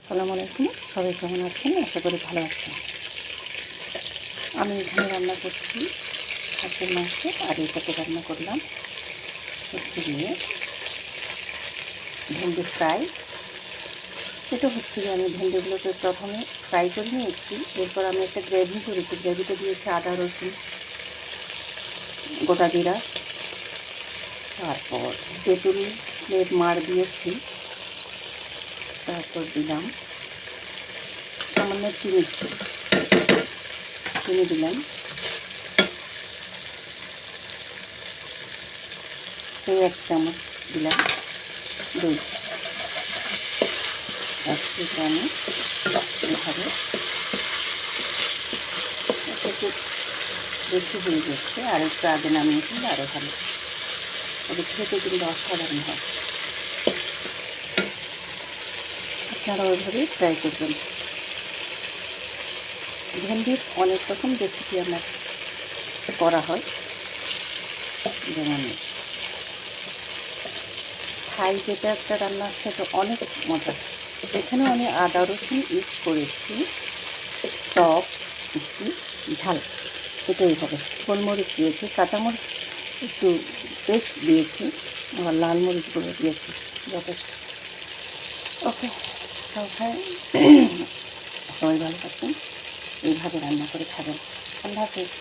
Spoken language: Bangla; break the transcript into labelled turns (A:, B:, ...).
A: আসসালামু আলাইকুম, সবাই কেমন আছেন? আশা করি ভালো আছেন। আমি এখানে রান্না করছি হাঁসের মাংস, আর এটাতে রান্না করলাম হচ্ছে গিয়ে ভেন্ডি ফ্রাই। এটা হচ্ছে গিয়ে আমি ভেন্ডিগুলোকে প্রথমে ফ্রাই করে নিয়েছি, এরপর আমি একটা গ্রেভি করেছি। গ্রেভিতে দিয়েছি আদা, রসুন, গোটা জিরা, তারপর তেঁতুলের মাড় দিয়েছি, তারপর দিলাম সামান্য চিনি দিলাম, এই 1 চামচ দিলাম দই। আজকে আমি এভাবে একটু বেশি হয়ে যাচ্ছে, আর একটু আগে নামিয়ে ফেললে আরও ভালো। এটা খেতে কিন্তু অসাধারণ হয়। আপনারা ওইভাবেই ট্রাই করবেন। ভেন্ডির অনেক রকম রেসিপি আমার করা হয়, যেমন থাই যেটা একটা রান্না আছে, তো অনেক মজা। এখানে আমি আদা রসুন ইউজ করেছি, টক মিষ্টি ঝাল এটাই হবে। গোলমরিচ দিয়েছি, কাঁচামরিচ একটু পেস্ট দিয়েছি, আবার লাল মরিচগুলো দিয়েছি যথেষ্ট। ওকে, সবাই ভালো থাকবেন, এইভাবে রান্না করে খাবেন। আল্লাহ হাফেজ।